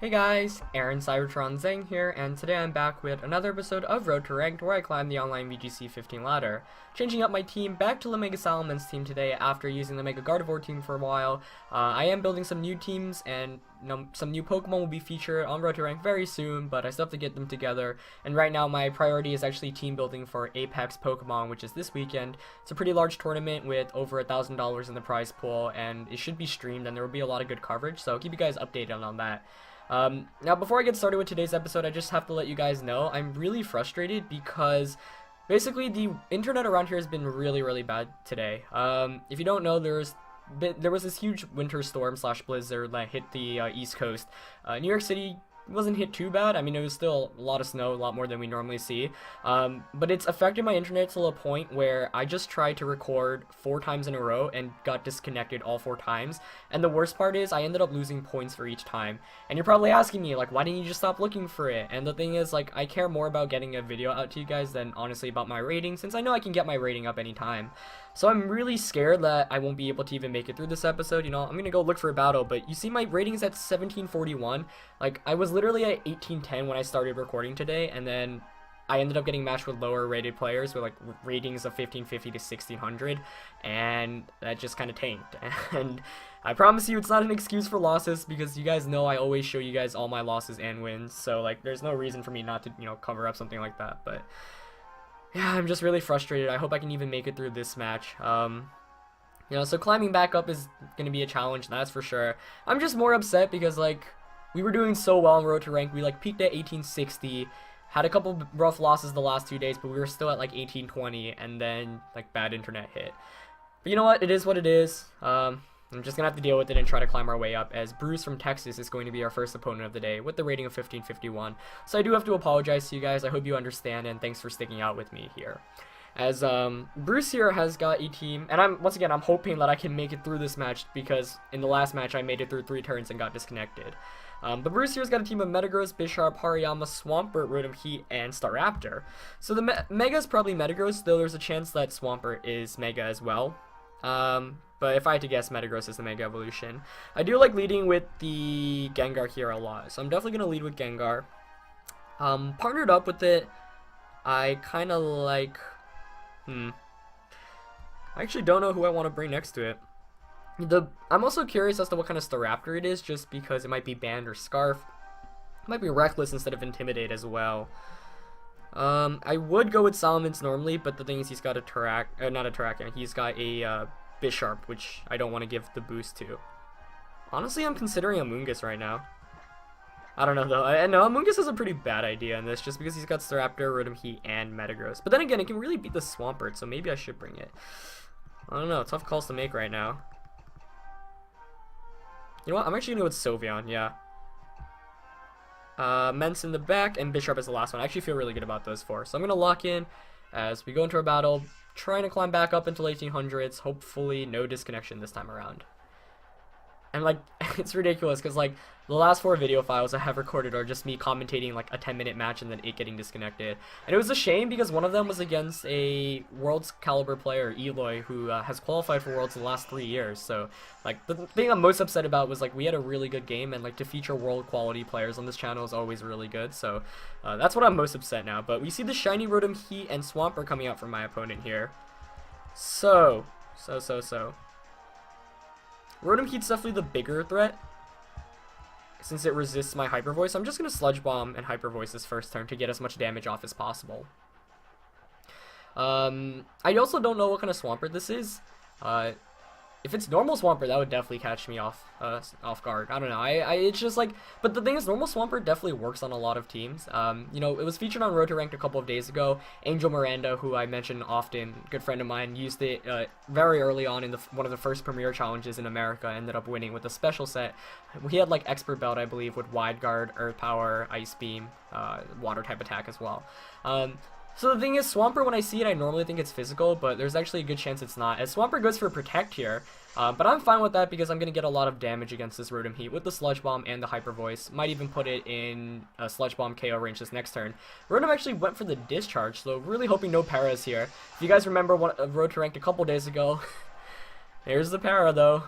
Hey guys, Aaron Cybertron Zhang here, and today I'm back with another episode of Road to Ranked where I climb the online VGC 15 ladder. Changing up my team back to the Mega Salamence team today after using the Mega Gardevoir team for a while. I am building some new teams and some new Pokemon will be featured on Road to Ranked very soon, but I still have to get them together. And right now my priority is actually team building for Apex Pokemon, which is this weekend. It's a pretty large tournament with over $1,000 in the prize pool, and it should be streamed and there will be a lot of good coverage, so I'll keep you guys updated on that. Now, before I get started with today's episode, I just have to let you guys know I'm really frustrated because basically the internet around here has been really bad today. If you don't know, there was this huge winter storm / blizzard that hit the East Coast. New York City wasn't hit too bad. I mean, it was still a lot of snow, a lot more than we normally see, but it's affected my internet to a point where I just tried to record 4 times in a row and got disconnected all 4 times. And the worst part is I ended up losing points for each time. And you're probably asking me, like, why didn't you just stop looking for it? And the thing is, like, I care more about getting a video out to you guys than honestly about my rating, since I know I can get my rating up anytime. So I'm really scared that I won't be able to even make it through this episode. You know, I'm gonna go look for a battle, but you see my rating's at 1741. Like, I was literally at 1810 when I started recording today, and then I ended up getting matched with lower rated players with like ratings of 1550 to 1600, and that just kind of tanked. And I promise you it's not an excuse for losses, because you guys know I always show you guys all my losses and wins, so like there's no reason for me not to, you know, cover up something like that. But yeah, I'm just really frustrated. I hope I can even make it through this match. You know, so climbing back up is going to be a challenge, that's for sure. I'm just more upset because, like, we were doing so well on Road to Rank. We, like, peaked at 1860, had a couple rough losses the last 2 days, but we were still at, like, 1820, and then, like, bad internet hit. But you know what? It is what it is. I'm just going to have to deal with it and try to climb our way up, as Bruce from Texas is going to be our first opponent of the day with the rating of 1551. So I do have to apologize to you guys. I hope you understand, and thanks for sticking out with me here. As Bruce here has got a team, and I'm hoping that I can make it through this match, because in the last match I made it through 3 turns and got disconnected. But Bruce here's got a team of Metagross, Bisharp, Hariyama, Swampert, Rotom Heat, and Staraptor. So the Mega is probably Metagross, though there's a chance that Swampert is Mega as well. But if I had to guess, Metagross is the Mega Evolution. I do like leading with the Gengar here a lot, so I'm definitely going to lead with Gengar. Partnered up with it, I kind of like... I actually don't know who I want to bring next to it. I'm also curious as to what kind of Staraptor it is, just because it might be Band or Scarf. It might be Reckless instead of Intimidate as well. I would go with Salamence normally, but the thing is he's got a not a Terrakion, he's got a Bisharp, which I don't want to give the boost to. Honestly, I'm considering Amoonguss right now. I don't know though. I know Amoonguss is a pretty bad idea in this, just because he's got Staraptor, Rotom Heat, and Metagross. But then again, it can really beat the Swampert, so maybe I should bring it. I don't know. Tough calls to make right now. You know what? I'm actually gonna go with Sylveon. Yeah. Mence in the back, and Bisharp is the last one. I actually feel really good about those 4. So I'm gonna lock in as we go into our battle, trying to climb back up until 1800s. Hopefully, no disconnection this time around. And like, it's ridiculous because like the last 4 video files I have recorded are just me commentating like a 10-minute match and then it getting disconnected. And it was a shame because one of them was against a Worlds caliber player, Eloy, who has qualified for Worlds the last 3 years. So like the thing I'm most upset about was like we had a really good game, and like to feature world quality players on this channel is always really good. So that's what I'm most upset now. But we see the shiny Rotom Heat and Swampert coming out from my opponent here. So. Rotom Heat's definitely the bigger threat, since it resists my Hyper Voice. I'm just going to Sludge Bomb and Hyper Voice this first turn to get as much damage off as possible. I also don't know what kind of Swampert this is. If it's normal Swampert, that would definitely catch me off guard. I don't know. It's just like, but the thing is, normal Swampert definitely works on a lot of teams. You know, it was featured on Road to Ranked a couple of days ago. Angel Miranda, who I mention often, good friend of mine, used it very early on in one of the first Premier challenges in America. Ended up winning with a special set. He had like Expert Belt, I believe, with Wide Guard, Earth Power, Ice Beam, Water type attack as well. So the thing is, Swampert, when I see it, I normally think it's physical, but there's actually a good chance it's not, as Swampert goes for Protect here. But I'm fine with that because I'm going to get a lot of damage against this Rotom Heat with the Sludge Bomb and the Hyper Voice. Might even put it in a Sludge Bomb KO range this next turn. Rotom actually went for the Discharge, so really hoping no Paras here. If you guys remember Road to Ranked a couple days ago, here's the Para though.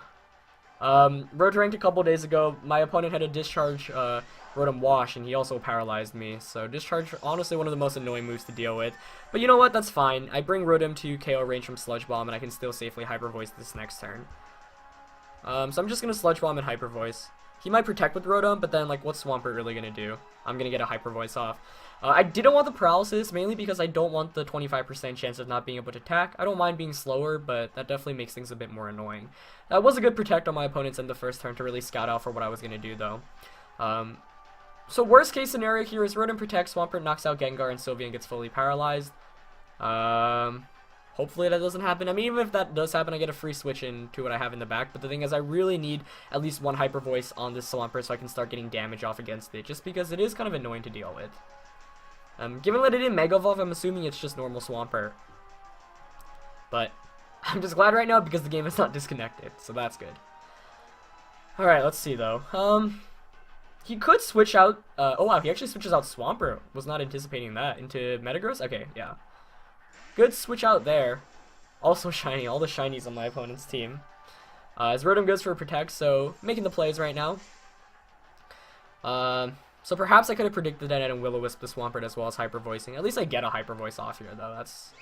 Road ranked a couple days ago, my opponent had a discharge Rotom Wash, and he also paralyzed me. So discharge, honestly, one of the most annoying moves to deal with. But you know what? That's fine. I bring Rotom to KO range from Sludge Bomb, and I can still safely Hyper Voice this next turn. So I'm just gonna Sludge Bomb and Hyper Voice. He might protect with Rotom, but then, like, what's Swampert really gonna do? I'm gonna get a Hyper Voice off. I didn't want the Paralysis, mainly because I don't want the 25% chance of not being able to attack. I don't mind being slower, but that definitely makes things a bit more annoying. That was a good protect on my opponent's end the first turn to really scout out for what I was gonna do, though. So worst case scenario here is Rotom protects, Swampert knocks out Gengar, and Sylveon gets fully paralyzed. Hopefully that doesn't happen. I mean, even if that does happen, I get a free switch into what I have in the back. But the thing is, I really need at least one Hyper Voice on this Swampert so I can start getting damage off against it, just because it is kind of annoying to deal with. Given that it didn't Mega Evolve, I'm assuming it's just normal Swampert. But I'm just glad right now because the game is not disconnected, so that's good. Alright, let's see though. He could switch out, oh wow, he actually switches out Swampert. Was not anticipating that. Into Metagross? Okay, yeah. Good switch out there. Also shiny, all the shinies on my opponent's team. As Rotom goes for Protect, so making the plays right now. So perhaps I could have predicted that and Will-O-Wisp the Swampert as well as Hyper Voicing. At least I get a Hyper Voice off here though, that's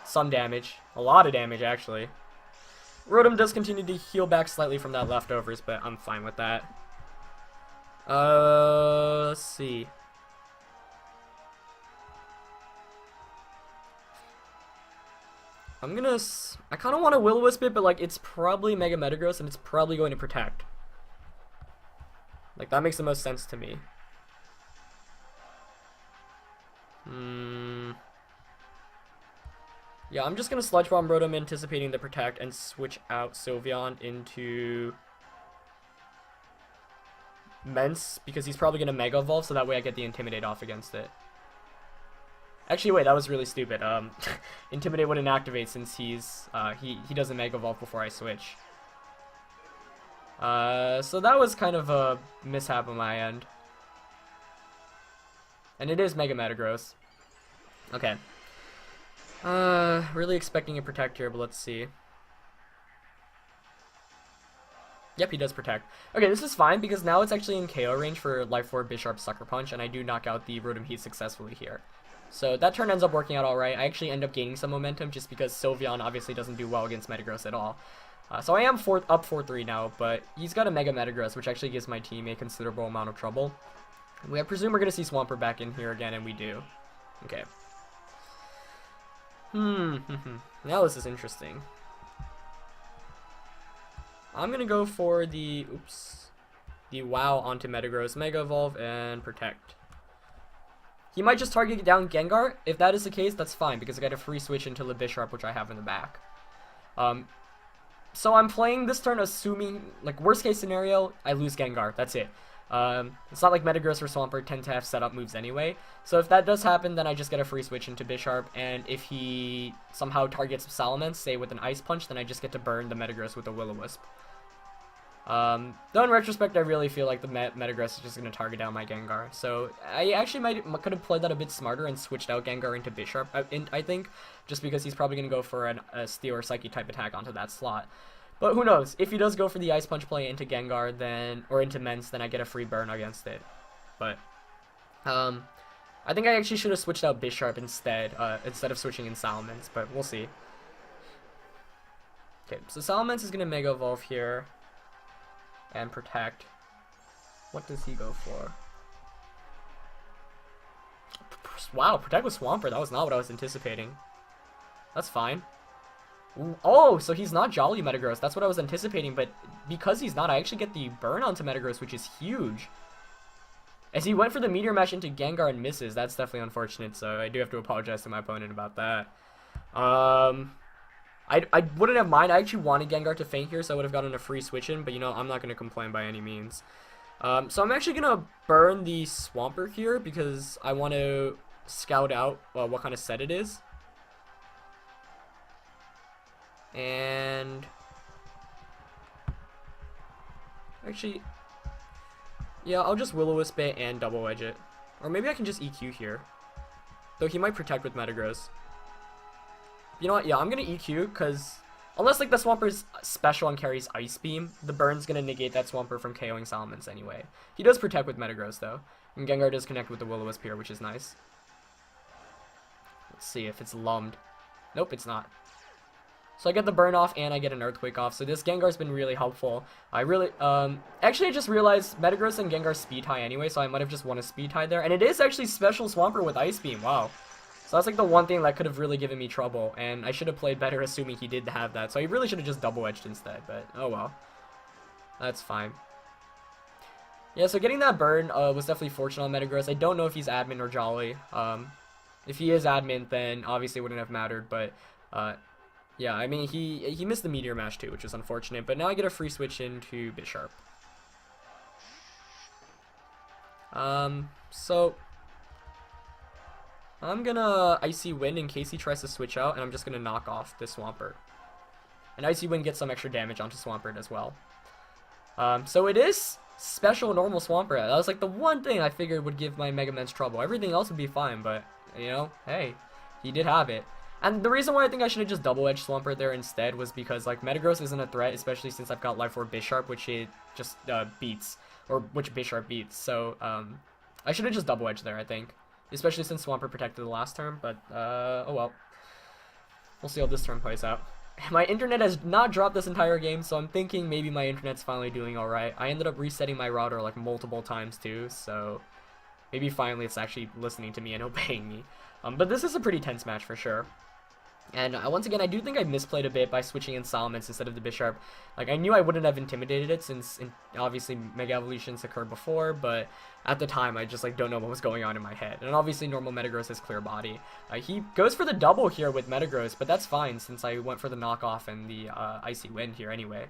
some damage. A lot of damage actually. Rotom does continue to heal back slightly from that leftovers, but I'm fine with that. Let's see. I kind of want to Will-O-Wisp it, but like it's probably Mega Metagross and it's probably going to Protect. Like that makes the most sense to me. Yeah, I'm just gonna Sludge Bomb Rotom anticipating the Protect and switch out Sylveon into Mence because he's probably gonna Mega Evolve, so that way I get the Intimidate off against it. Actually, wait, that was really stupid. Intimidate wouldn't activate since he's he doesn't Mega Evolve before I switch. So that was kind of a mishap on my end. And it is Mega Metagross. Okay. Really expecting a Protect here, but let's see. Yep, he does Protect. Okay, this is fine because now it's actually in KO range for Life Orb, Bisharp, Sucker Punch, and I do knock out the Rotom Heat successfully here. So that turn ends up working out alright. I actually end up gaining some momentum just because Sylveon obviously doesn't do well against Metagross at all. So I am up 4-3 now, but he's got a Mega Metagross, which actually gives my team a considerable amount of trouble. I presume we're going to see Swampert back in here again, and we do. Okay. Now this is interesting. I'm going to go for the Wow onto Metagross, Mega Evolve, and Protect. He might just target down Gengar. If that is the case, that's fine, because I got a free switch into the Bisharp, which I have in the back. So I'm playing this turn assuming, like, worst case scenario, I lose Gengar. That's it. It's not like Metagross or Swampert tend to have setup moves anyway. So if that does happen, then I just get a free switch into Bisharp. And if he somehow targets Salamence, say with an Ice Punch, then I just get to burn the Metagross with a Will-O-Wisp. Though in retrospect, I really feel like the Metagross is just going to target down my Gengar. So I actually could have played that a bit smarter and switched out Gengar into Bisharp, I think, just because he's probably going to go for a Steel or Psyche type attack onto that slot. But who knows? If he does go for the Ice Punch play into Gengar, then or into Mence, then I get a free burn against it. But I think I actually should have switched out Bisharp instead of switching in Salamence, but we'll see. Okay, so Salamence is going to Mega Evolve here. And Protect. What does he go for? Wow, Protect with Swampert. That was not what I was anticipating. That's fine. Ooh, oh, so he's not Jolly Metagross. That's what I was anticipating, but because he's not, I actually get the burn onto Metagross, which is huge. As he went for the Meteor Mash into Gengar and misses, that's definitely unfortunate, so I do have to apologize to my opponent about that. I wouldn't have mind. I actually wanted Gengar to faint here, so I would have gotten a free switch in, but you know, I'm not going to complain by any means. So I'm actually going to burn the Swampert here because I want to scout out what kind of set it is. And actually, yeah, I'll just Will-O-Wisp it and Double Edge it. Or maybe I can just EQ here. Though he might Protect with Metagross. You know what? Yeah, I'm going to EQ because Unless like the Swamper's special and carries Ice Beam, the burn's gonna negate that Swampert from KOing Salamence anyway. He does protect with Metagross though, and Gengar does connect with the Will-O-Wisp here, which is nice. Let's see if it's lummed. Nope, it's not. So I get the burn off and I get an Earthquake off, so this Gengar's been really helpful. Actually I just realized Metagross and Gengar speed high anyway, so I might have just won a speed high there. And it is actually special Swampert with Ice Beam, wow. So that's like the one thing that could have really given me trouble, and I should have played better assuming he did have that. So he really should have just double edged instead, but oh well. That's fine. Yeah, so getting that burn was definitely fortunate on Metagross. I don't know if he's admin or Jolly. If he is admin, then obviously it wouldn't have mattered, but yeah, I mean, he missed the Meteor Mash too, which is unfortunate, but now I get a free switch into Bisharp. So I'm gonna Icy Wind in case he tries to switch out, and I'm just gonna knock off this Swampert. And Icy Wind gets some extra damage onto Swampert as well. So it is special normal Swampert. That was like the one thing I figured would give my Mega Men's trouble. Everything else would be fine, but, you know, hey, he did have it. And the reason why I think I should have just double-edged Swampert there instead was because, like, Metagross isn't a threat, especially since I've got Life Orb Bisharp, which it just beats, or which Bisharp beats. So, I should have just double-edged there, I think. Especially since Swampert protected the last turn, but, oh well. We'll see how this turn plays out. My internet has not dropped this entire game, so I'm thinking maybe my internet's finally doing alright. I ended up resetting my router, like, multiple times, too, so maybe finally it's actually listening to me and obeying me. But this is a pretty tense match for sure. And once again, I do think I misplayed a bit by switching in Salamence instead of the Bisharp. Like, I knew I wouldn't have intimidated it since, obviously, Mega Evolutions occurred before, but at the time, I just, like, don't know what was going on in my head. And obviously, normal Metagross has Clear Body. He goes for the double here with Metagross, but that's fine since I went for the knockoff and the Icy Wind here anyway.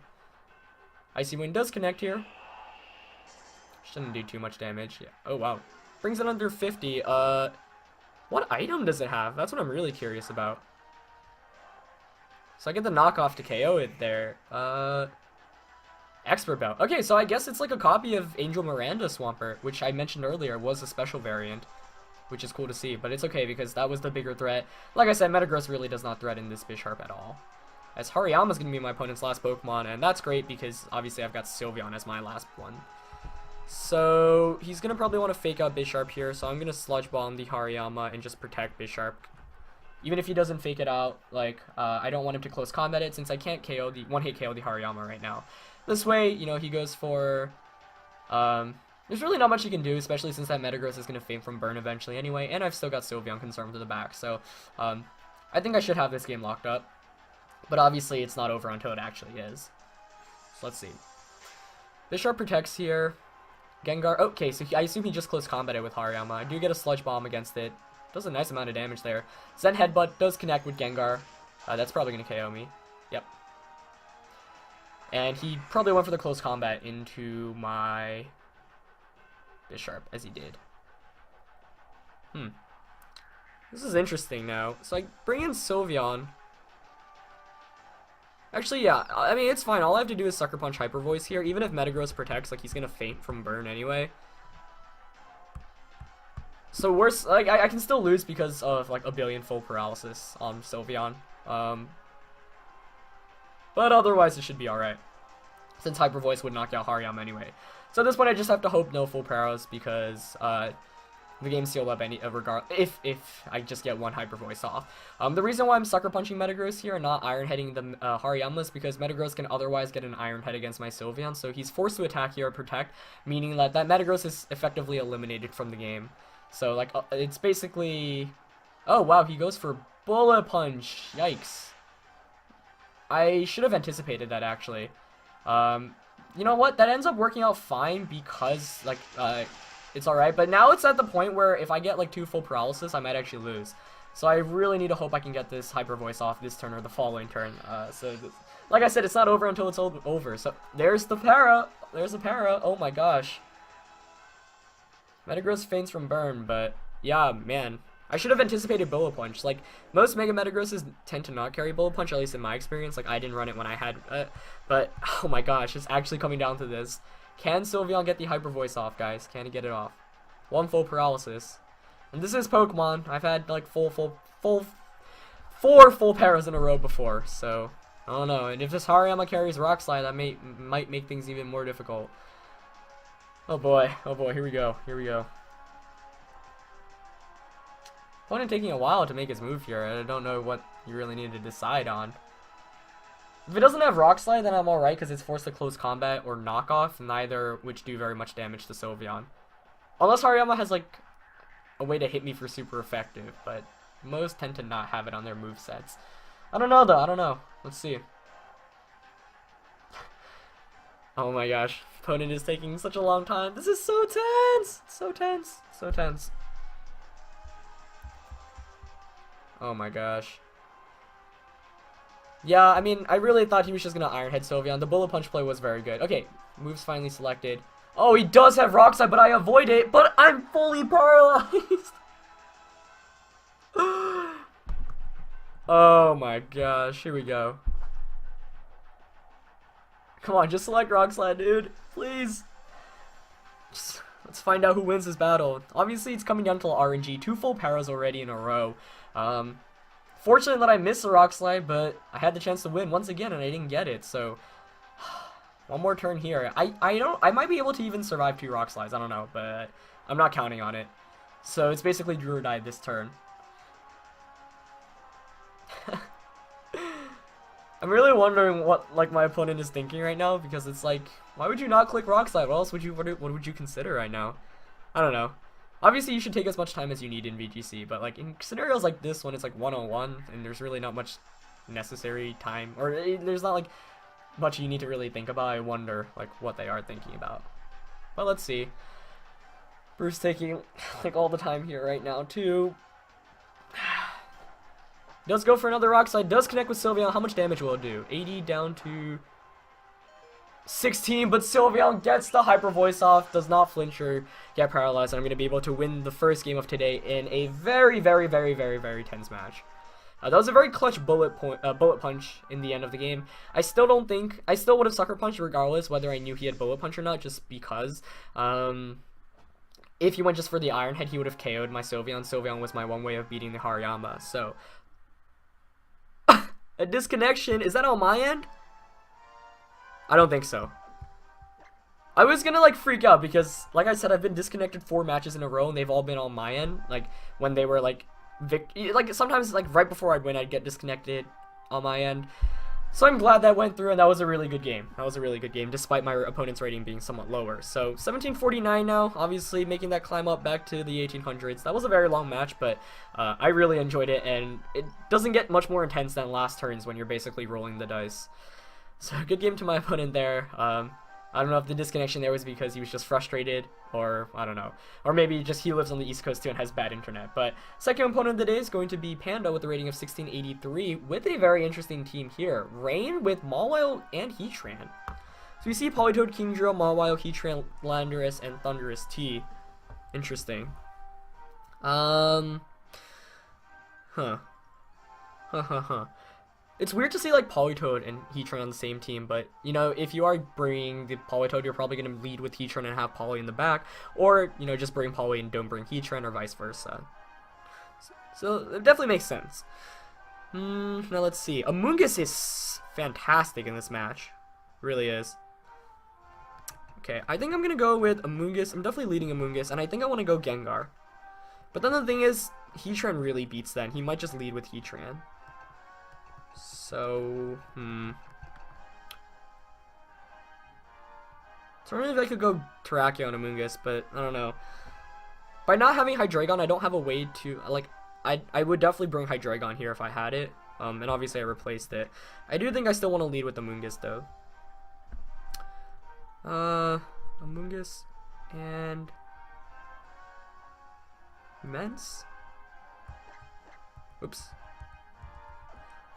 Icy Wind does connect here. Shouldn't do too much damage. Yeah. Oh, wow. Brings it under 50. What item does it have? That's what I'm really curious about. So I get the knockoff to KO it there. Expert Belt. Okay, so I guess it's like a copy of Angel Miranda Swampert, which I mentioned earlier was a special variant, which is cool to see, but it's okay because that was the bigger threat. Like I said, Metagross really does not threaten this Bisharp at all. As Hariyama's going to be my opponent's last Pokemon, and that's great because obviously I've got Sylveon as my last one. So he's going to probably want to fake out Bisharp here, so I'm going to Sludge Bomb the Hariyama and just protect Bisharp. Even if he doesn't fake it out, like, I don't want him to close combat it since I can't KO the one-hit KO the Hariyama right now. This way, you know, he goes for, there's really not much he can do, especially since that Metagross is going to faint from burn eventually anyway, and I've still got Sylveon confirmed to the back, so, I think I should have this game locked up. But obviously, it's not over until it actually is. So let's see. Bisharp protects here. Gengar, okay, so I assume he just close combated with Hariyama. I do get a Sludge Bomb against it. Does a nice amount of damage there. Zen Headbutt does connect with Gengar. That's probably going to KO me. Yep. And he probably went for the close combat into my Bisharp, as he did. This is interesting now. So I bring in Sylveon. Actually, yeah, I mean, it's fine. All I have to do is Sucker Punch Hyper Voice here. Even if Metagross protects, like, he's going to faint from burn anyway. So worse, like, I can still lose because of, like, a billion full paralysis on Sylveon. But otherwise it should be alright. Since Hyper Voice would knock out Hariyama anyway. So at this point I just have to hope no full paras because, the game's sealed up if I just get one Hyper Voice off. The reason why I'm Sucker Punching Metagross here and not Iron Heading the Hariyama is because Metagross can otherwise get an Iron Head against my Sylveon, so he's forced to attack here or protect, meaning that Metagross is effectively eliminated from the game. So, like, it's basically... Oh, wow, he goes for Bullet Punch. Yikes. I should have anticipated that, actually. You know what? That ends up working out fine because, like, it's alright. But now it's at the point where if I get, like, 2 full paralysis, I might actually lose. So I really need to hope I can get this Hyper Voice off this turn or the following turn. Like I said, it's not over until it's over. So, there's the para. There's the para. Oh, my gosh. Metagross faints from burn, but yeah, man. I should have anticipated Bullet Punch. Like, most Mega Metagrosses tend to not carry Bullet Punch, at least in my experience. Like, I didn't run it when I had but, oh my gosh, it's actually coming down to this. Can Sylveon get the Hyper Voice off, guys? Can he get it off? 1 full paralysis. And this is Pokemon. I've had, like, 4 full paras in a row before, so I don't know. And if this Hariyama carries Rock Slide, that might make things even more difficult. Oh boy. Oh boy. Here we go. Here we go. Opponent taking a while to make his move here. I don't know what you really need to decide on. If it doesn't have Rock Slide, then I'm alright because it's forced to close combat or knockoff, neither which do very much damage to Sylveon. Unless Hariyama has like a way to hit me for super effective, but most tend to not have it on their movesets. I don't know though, I don't know. Let's see. Oh my gosh, opponent is taking such a long time. This is so tense! So tense, so tense. Oh my gosh. Yeah, I mean, I really thought he was just gonna Iron Head Sylveon. The Bullet Punch play was very good. Okay, moves finally selected. Oh, he does have Rock Slide, but I avoid it, but I'm fully paralyzed! Oh my gosh, here we go. Come on, just select Rock Slide, dude. Please. Let's find out who wins this battle. Obviously, it's coming down to RNG. 2 full paras already in a row. Fortunate that I missed the Rock Slide, but I had the chance to win once again, and I didn't get it, so... One more turn here. I might be able to even survive 2 Rock Slides, I don't know, but I'm not counting on it. So it's basically drew or died this turn. I'm really wondering what like my opponent is thinking right now, because it's like, why would you not click Rock Slide? What else would you what would you consider right now? I don't know. Obviously, you should take as much time as you need in VGC, but like in scenarios like this, when it's like 1-on-1 and there's really not much necessary time, or there's not like much you need to really think about, I wonder like what they are thinking about. But let's see. Bruce taking like all the time here right now too. Does go for another Rock Slide, does connect with Sylveon. How much damage will it do? 80 down to 16, but Sylveon gets the Hyper Voice off, does not flinch or get paralyzed, and I'm going to be able to win the first game of today in a very, very, very, very, very tense match. That was a very clutch bullet punch in the end of the game. I still would have Sucker Punched regardless whether I knew he had Bullet Punch or not, just because. If he went just for the Iron Head, he would have KO'd my Sylveon. Sylveon was my one way of beating the Hariyama, so... A disconnection, is that on my end? I don't think so. I was gonna like freak out because, like I said, I've been disconnected 4 matches in a row and they've all been on my end. Like when they were like sometimes like right before I'd win, I'd get disconnected on my end. So I'm glad that went through, and that was a really good game. That was a really good game, despite my opponent's rating being somewhat lower. So 1749 now, obviously making that climb up back to the 1800s. That was a very long match, but I really enjoyed it, and it doesn't get much more intense than last turns when you're basically rolling the dice. So good game to my opponent there. I don't know if the disconnection there was because he was just frustrated, or I don't know. Or maybe just he lives on the East Coast too and has bad internet. But second opponent of the day is going to be Panda with a rating of 1683 with a very interesting team here. Rain with Mawile and Heatran. So you see Politoed, Kingdra, Mawile, Heatran, Landorus, and Thundurus T. Interesting. It's weird to see like Politoed and Heatran on the same team, but you know, if you are bringing the Politoed, you're probably going to lead with Heatran and have Poly in the back, or you know, just bring Poly and don't bring Heatran, or vice versa. So it definitely makes sense. Now let's see. Amoonguss is fantastic in this match, really is. Okay, I think I'm gonna go with Amoonguss. I'm definitely leading Amoonguss, and I think I want to go Gengar. But then the thing is, Heatran really beats that. He might just lead with Heatran. So, So I don't know if I could go Terrakion on Amoonguss, but I don't know. By not having Hydreigon, I don't have a way to, like, I would definitely bring Hydreigon here if I had it. And obviously I replaced it. I do think I still want to lead with Amoonguss, though. Amoonguss and Immense? Oops.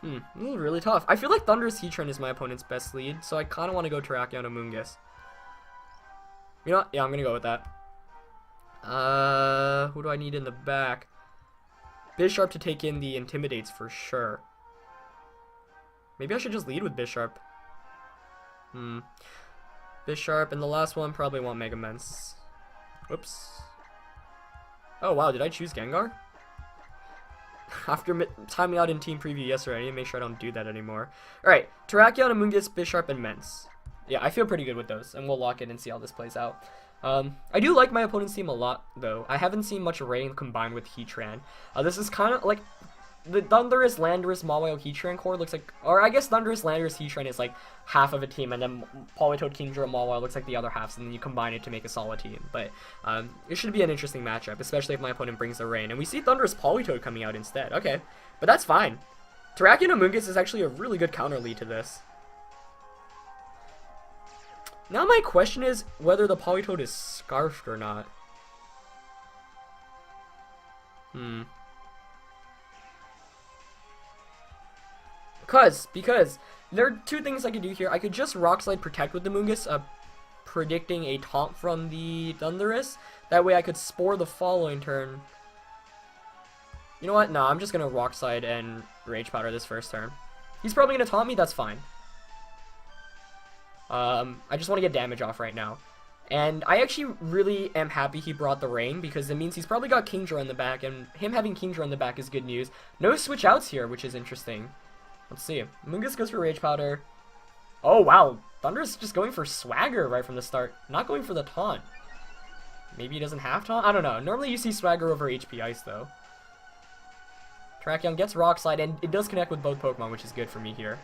This is really tough. I feel like Thundurus Heatran is my opponent's best lead, so I kind of want to go Terrakion Amoonguss. You know what? Yeah, I'm going to go with that. Who do I need in the back? Bisharp to take in the Intimidates for sure. Maybe I should just lead with Bisharp. Bisharp, and the last one probably want Mega Mence. Whoops. Oh wow, did I choose Gengar? After timing out in team preview yesterday, I need to make sure I don't do that anymore. Alright, Terrakion, Amoonguss, Bisharp, and Mence. Yeah, I feel pretty good with those, and we'll lock it and see how this plays out. I do like my opponent's team a lot, though. I haven't seen much Rain combined with Heatran. This is kind of like the Thundurus, Landorus, Mawile, Heatran core looks like, or I guess Thundurus, Landorus, Heatran is like half of a team, and then Politoed, Kingdra, Mawile looks like the other halves, and then you combine it to make a solid team. But it should be an interesting matchup, especially if my opponent brings the Rain. And we see Thundurus Politoed coming out instead. Okay, but that's fine. Terrakion Amoonguss is actually a really good counter lead to this. Now my question is whether the Politoed is Scarfed or not. Because there are two things I could do here. I could just Rock Slide Protect with the Amoonguss, predicting a taunt from the Thundurus. That way I could Spore the following turn. You know what? No, I'm just going to Rock Slide and Rage Powder this first turn. He's probably going to taunt me, that's fine. I just want to get damage off right now. And I actually really am happy he brought the Rain, because it means he's probably got Kingdra in the back, and him having Kingdra in the back is good news. No switch outs here, which is interesting. Let's see. Amoonguss goes for Rage Powder. Oh, wow. Thunder's just going for Swagger right from the start. Not going for the taunt. Maybe he doesn't have taunt? I don't know. Normally you see Swagger over HP Ice, though. Terrakion gets Rock Slide, and it does connect with both Pokemon, which is good for me here.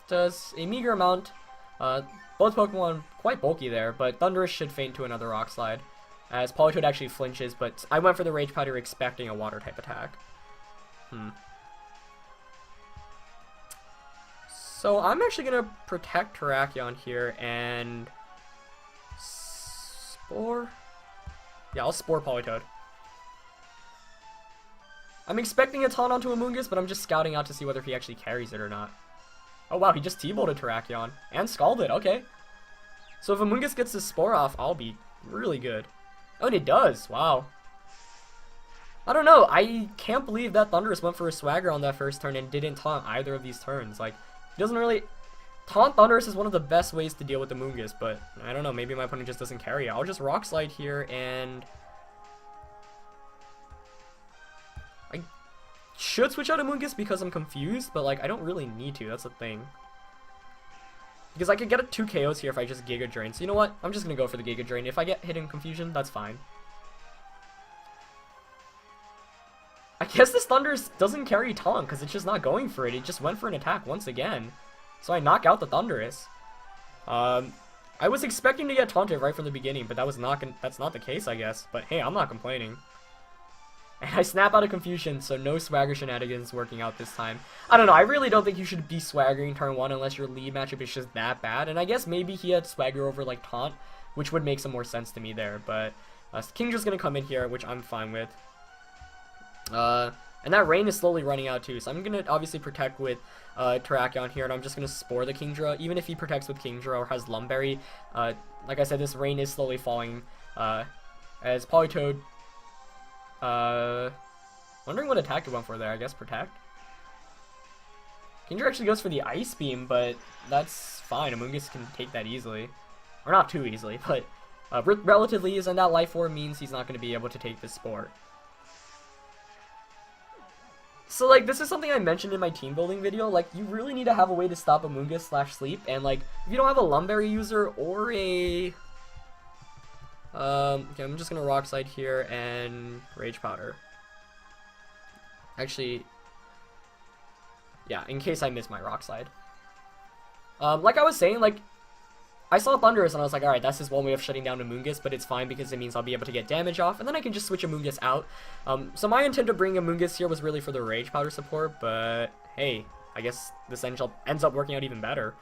Does a meager amount. Both Pokemon quite bulky there, but Thundurus should faint to another Rock Slide, as Politoed actually flinches, but I went for the Rage Powder expecting a Water type attack. So I'm actually going to protect Terrakion here and Spore. Yeah, I'll Spore Politoed. I'm expecting a taunt onto Amoonguss, but I'm just scouting out to see whether he actually carries it or not. Oh wow, he just T-bolted Terrakion. And Scalded, okay. So if Amoonguss gets his Spore off, I'll be really good. Oh, and it does, wow. I don't know, I can't believe that Thundurus went for a Swagger on that first turn and didn't taunt either of these turns. Like, he doesn't really... Taunt Thundurus is one of the best ways to deal with the Amoonguss, but I don't know, maybe my opponent just doesn't carry it. I'll just Rock Slide here, and... I should switch out Amoonguss because I'm confused, but like, I don't really need to, that's the thing. Because I could get a 2 KOs here if I just Giga Drain, so you know what? I'm just gonna go for the Giga Drain. If I get hit in confusion, that's fine. I guess this Thundurus doesn't carry taunt because it's just not going for it. It just went for an attack once again. So I knock out the Thundurus. I was expecting to get taunted right from the beginning, but that's not the case, I guess. But hey, I'm not complaining. And I snap out of confusion, so no Swagger shenanigans working out this time. I don't know, I really don't think you should be Swaggering turn 1 unless your lead matchup is just that bad. And I guess maybe he had Swagger over like taunt, which would make some more sense to me there. But Kingdra's gonna come in here, which I'm fine with. And that Rain is slowly running out too, so I'm gonna obviously protect with Terrakion here, and I'm just gonna Spore the Kingdra. Even if he protects with Kingdra or has Lumberry, like I said, this Rain is slowly falling, as Politoed, wondering what attack it went for there. I guess Protect. Kingdra actually goes for the Ice Beam, but that's fine. Amoonguss can take that easily. Or not too easily, but relatively easy, and that Life Orb means he's not going to be able to take this Spore. So, like, this is something I mentioned in my team building video. Like, you really need to have a way to stop Amoonguss / Sleep, and, like, if you don't have a Lumberry user or a... okay, I'm just gonna Rock Slide here and Rage Powder. Actually, yeah, in case I miss my Rock Slide. Like I was saying, like, I saw Thundurus and I was like, alright, that's his one way of shutting down Amoonguss, but it's fine because it means I'll be able to get damage off, and then I can just switch Amoonguss out. So my intent of bringing Amoonguss here was really for the Rage Powder support, but hey, I guess this ends up working out even better.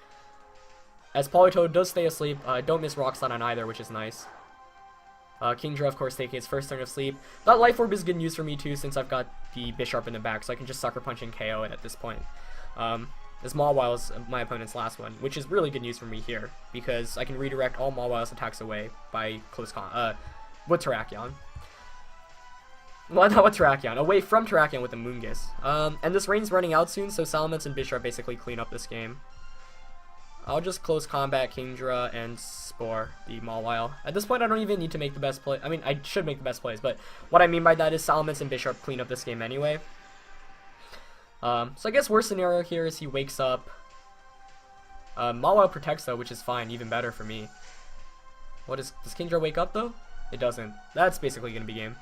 As Politoed does stay asleep, don't miss Rock Slide on either, which is nice. Kingdra, of course, taking his first turn of sleep. That Life Orb is good news for me too, since I've got the Bisharp in the back, so I can just Sucker Punch and KO it at this point. As Mawile is my opponent's last one, which is really good news for me here, because I can redirect all Mawile's attacks away by with Terrakion. Well, not with Terrakion, away from Terrakion with the Amoonguss. And this Rain's running out soon, so Salamence and Bisharp basically clean up this game. I'll just close combat Kingdra and Spore the Mawile. At this point, I don't even need to make the best play. I mean, I should make the best plays, but what I mean by that is Salamence and Bisharp clean up this game anyway. So I guess worst scenario here is he wakes up. Mawile protects though, which is fine, even better for me. Does Kingdra wake up though? It doesn't. That's basically gonna be game.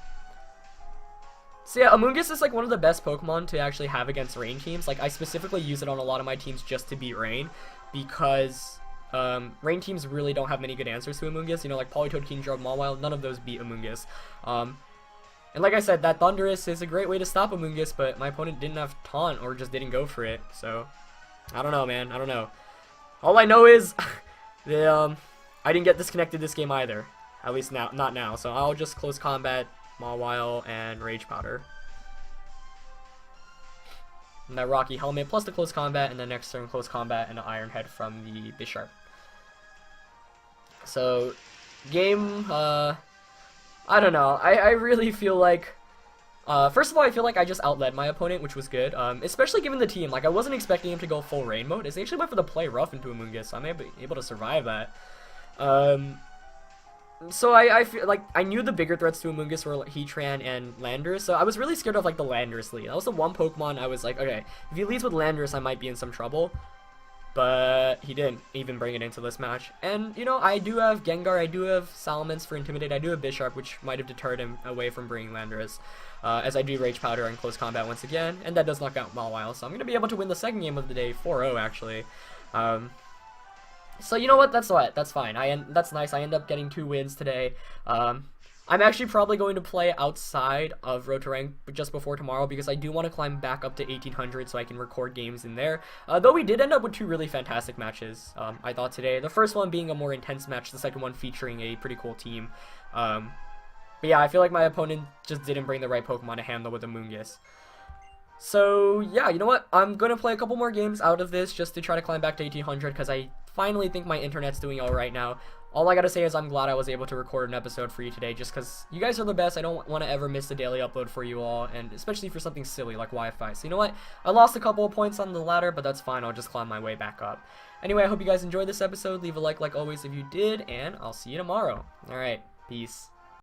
So yeah, Amoonguss is like one of the best Pokemon to actually have against rain teams. Like I specifically use it on a lot of my teams just to beat rain, because rain teams really don't have many good answers to Amoonguss. You know, like Politoed, Kingdra, Mawile, none of those beat Amoonguss. And like I said, that Thundurus is a great way to stop Amoonguss, but my opponent didn't have Taunt or just didn't go for it. So I don't know, man. I don't know. All I know is I didn't get disconnected this game either. At least now, not now. So I'll just close combat Mawile and Rage Powder. And that Rocky Helmet plus the close combat, and then next turn close combat and an Iron Head from the Bisharp. So game, I don't know. I really feel like, first of all, I feel like I just outled my opponent, which was good. Especially given the team. Like I wasn't expecting him to go full rain mode. They actually went for the play rough into Amoonguss, so I'm able to survive that. So I feel like I knew the bigger threats to Amoonguss were Heatran and Landorus, so I was really scared of like the Landorus lead. That was the one Pokemon I was like, okay, if he leads with Landorus, I might be in some trouble. But he didn't even bring it into this match. And you know, I do have Gengar, I do have Salamence for Intimidate, I do have Bisharp, which might have deterred him away from bringing Landorus. As I do Rage Powder and close combat once again, and that does knock out Mawile, so I'm gonna be able to win the second game of the day 4-0 actually. So you know what? That's fine. That's nice. I end up getting 2 wins today. I'm actually probably going to play outside of Road to Rank just before tomorrow because I do want to climb back up to 1800 so I can record games in there. Though we did end up with 2 really fantastic matches, I thought today. The first one being a more intense match, the second one featuring a pretty cool team. But yeah, I feel like my opponent just didn't bring the right Pokemon to handle with Amoonguss. So yeah, you know what? I'm going to play a couple more games out of this just to try to climb back to 1800 because I finally think my internet's doing alright now. All I gotta say is I'm glad I was able to record an episode for you today just because you guys are the best. I don't want to ever miss a daily upload for you all, and especially for something silly like Wi-Fi. So you know what? I lost a couple of points on the ladder, but that's fine. I'll just climb my way back up. Anyway, I hope you guys enjoyed this episode. Leave a like always if you did, and I'll see you tomorrow. Alright, peace.